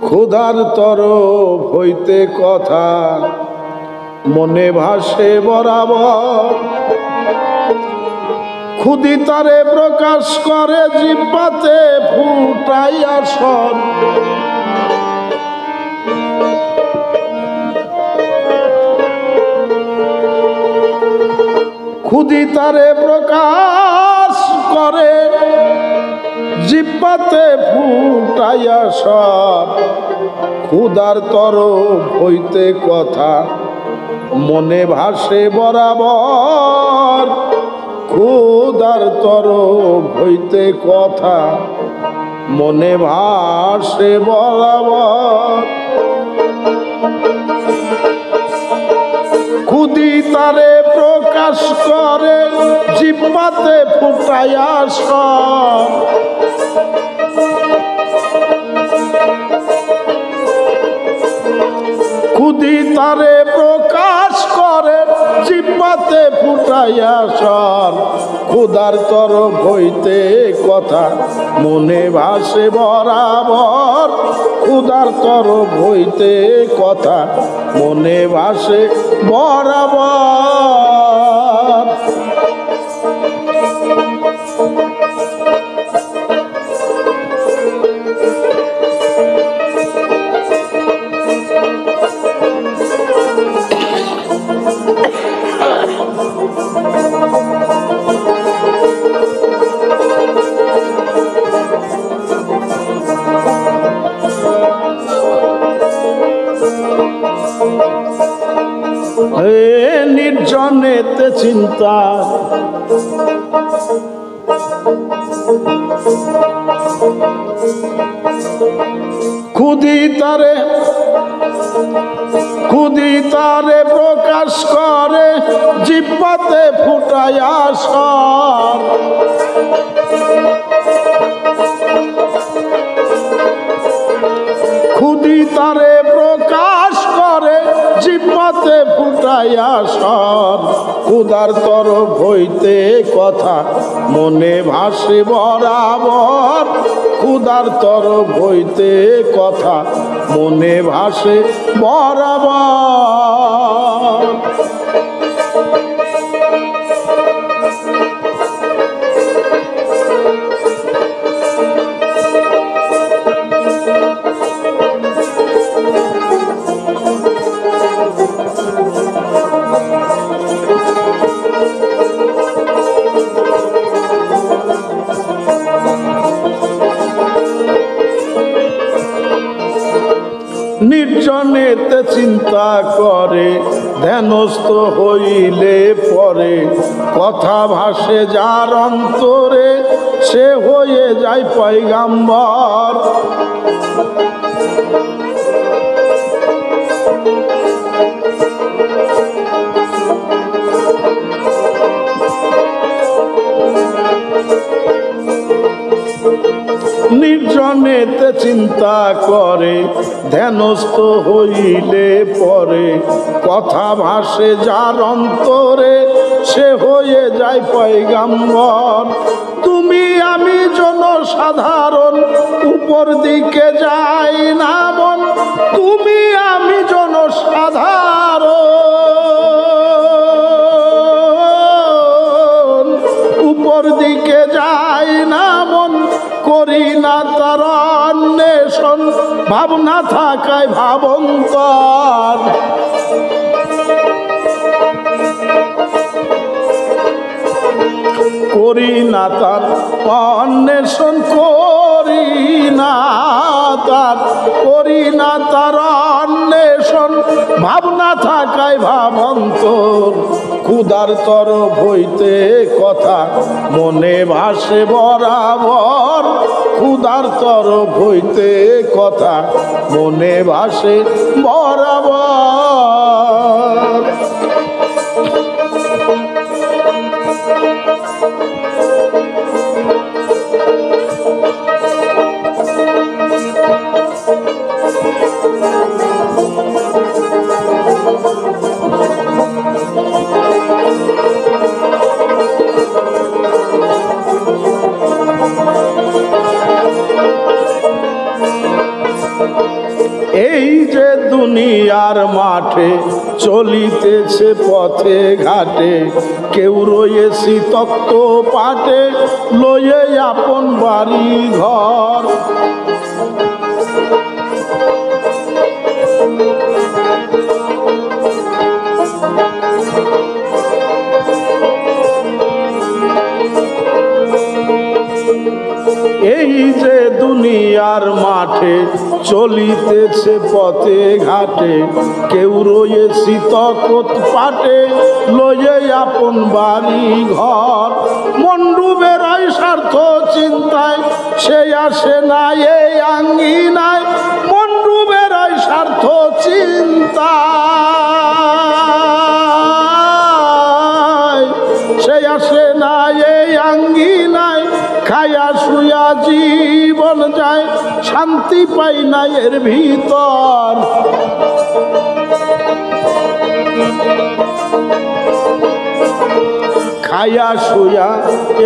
ক্ষুধার তরফ হইতে কথা মনে ভাসে বরাবর, ক্ষুধিতারে প্রকাশ করে জিহ্বাতে ফুটাইয়া স্বর। ক্ষুধিতারে প্রকাশ করে জিহ্বাতে ফুটাইয়া স্বর, ক্ষুধার তরফ হইতে কথা মনে ভাসে বরাবর, ক্ষুধার তরফ হইতে কথা মনে ভাসে বরাবর। ক্ষুধিতারে প্রকাশ করে জিহ্বাতে ফুটাইয়া স্বর, ক্ষুধিতারে প্রকাশ করে জিহ্বাতে ফুটাইয়া স্বর, ক্ষুধার তরফ হইতে কথা মনে ভাসে বরাবর, ক্ষুধার তরফ হইতে কথা মনে ভাসে বরাবর। নির্জনেতে চিন্তা ক্ষুধিতারে প্রকাশ করে জিহ্বাতে ফুটাইয়া স্বর, ক্ষুধিতারে প্রকাশ করে জিহ্বাতে ফুটাইয়া স্বর, ক্ষুধার তরফ হইতে কথা মনে ভাসে বরাবর, ক্ষুধার তরফ হইতে কথা মনে ভাসে বরাবর। নির্জনেতে চিন্তা করে ধ্যানস্থ হইলে পরে, কথা ভাসে যার অন্তরে সে হয়ে যায় পয়গাম্বর। নির্জনেতে চিন্তা করে ধ্যানস্থ হইলে পরে, কথা ভাসে যার অন্তরে সে হয়ে যায় পয়গাম্বর। তুমি আমি জনসাধারণ উপর দিকে যাই না মন, তুমি আমি জনসাধারণ উপর দিকে যাই না মন, করি না তার অন্বেষণ ভাবনা থাকায় ভাবন্তর। করি না তার অন্বেষণ, করি না তার অন্বেষণ ভাবনা থাকায় ভাবন্তর। ক্ষুধার তরফ হইতে কথা মনে ভাসে বরাবর, ক্ষুধার তরফ হইতে কথা মনে ভাসে বরাবর। দুনিয়ার মাঠে চলিতেছে পথে ঘাটে, কেউ রয়েছি তক্ত পাটে লয়ে আপন বাড়ি ঘর। এই যে দুনিয়ার মাঠে চলিতেছে পথে ঘাটে, কেউ রয়েছি তকত পাটে লয়ে আপন বাড়ি ঘর। মন ডুবে রয় স্বার্থ চিন্তায়, সে আসে না এই আঙ্গিনায়। মন ডুবে রয় স্বার্থ চিন্তায়, সে আসে না এই আঙ্গিনায়। খায়া শুয়া জীবন যায়, শান্তি পাই না এর ভিতর। খায়া শুয়া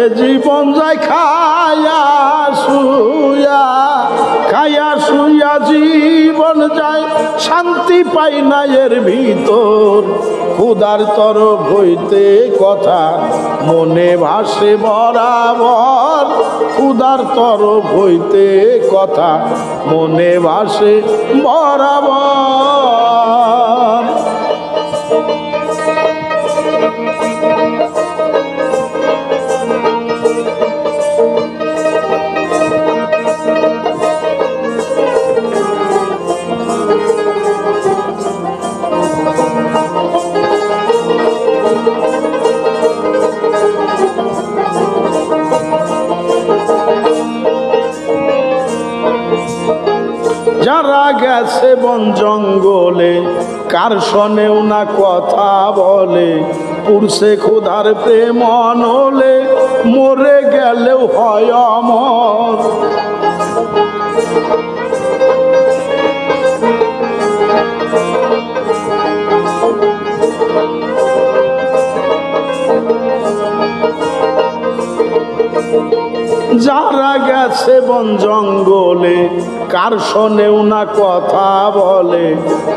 এ জীবন যায়, খায়া শুয়া, খায়া শুয়া জীবন যায়, শান্তি পাই না এর ভিতর। ক্ষুধার তরফ হইতে কথা মনে ভাসে বরাবর, ক্ষুধার তরফ হইতে কথা মনে ভাসে বরাবর। যারা গেছে বন জঙ্গলে কার শোনেও না কথা বলে, পুরুষে ক্ষুধার প্রেম অনলে মরে গেলেও হয় অমর। যারা গেছে বন জঙ্গলে কার শোনেও না কথা বলে,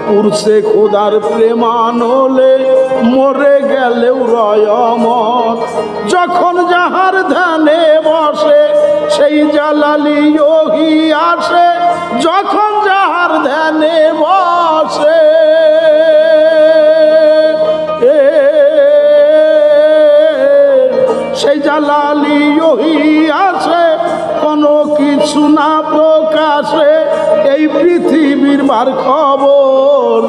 পুরুষে ক্ষুধার প্রেমানলে মরে গেলেও রয় অমর। যখন যাহার ধ্যানে বসে সেই জালালি যোগী আসে, যখন যাহার ধ্যানে বসে সেই জালালি যোগী আসে। কোনো কিছু না প্রকাশে এই পৃথিবীর বার খবর।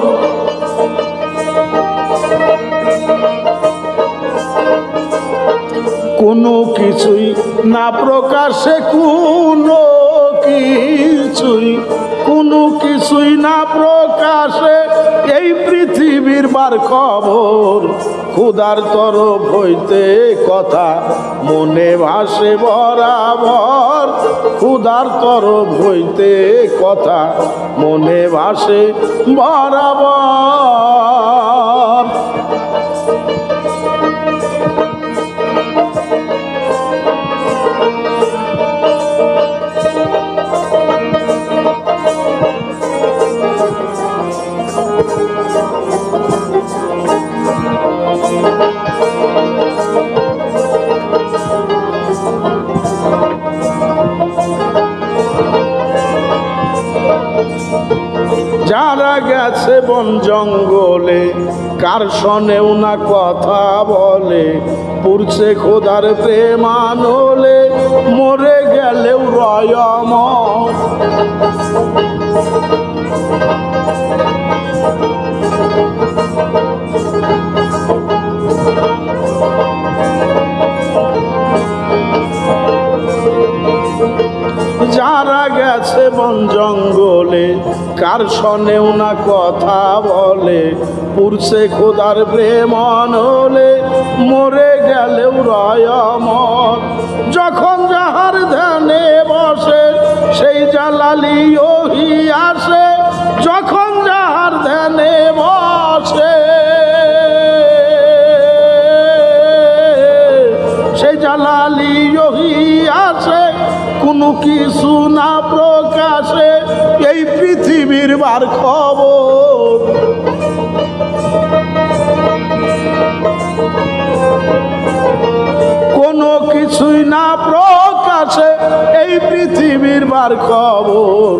কোনো কিছুই না প্রকাশে, কোনো কিছুই না প্রকাশে এই পৃথিবীর বার খবর। ক্ষুধার তরফ হইতে কথা মনে ভাসে বরাবর, ক্ষুধার তরফ হইতে কথা মনে ভাসে বরাবর। যারা গেছে বন জঙ্গলে কার শোনেও না কথা বলে, পুরুষে ক্ষুধার প্রেমানলে মরে গেলেও রয় অমর। যারা গেছে বন জঙ্গলে কার শোনেও না কথা বলে, পুরুষে ক্ষুধার প্রেমানলে মরে গেলেও রয় অমর। যখন যাহার ধ্যানে বসে সেই জালালি যোগী আসে, যখন যাহার ধ্যানে বসে সেই জালালি যোগী আসে। কোনো কিছু না প্রকাশে এই পৃথিবীর বার খবর। কোনো কিছুই না প্রকাশে এই পৃথিবীর বার খবর,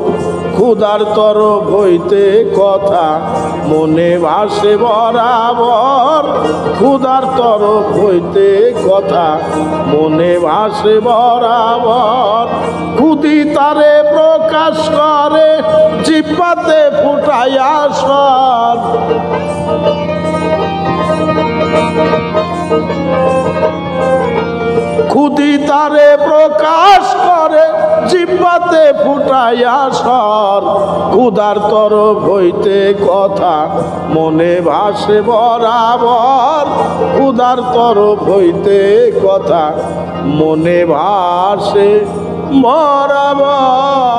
ক্ষুধার তরফ হইতে কথা মনে ভাসে বরাবর, ক্ষুধার তরফ হইতে কথা মনে ভাসে বরাবর। ক্ষুধি তারে প্রকাশ করে জিহ্বাতে ফুটাইয়া স্বর, ক্ষুধি তারে প্রকাশ করে জিহ্বাতে ফুটাইয়া স্বর, ক্ষুধার তরফ হইতে কথা মনে ভাসে বরাবর, ক্ষুধার তরফ হইতে কথা মনে ভাসে বরাবর।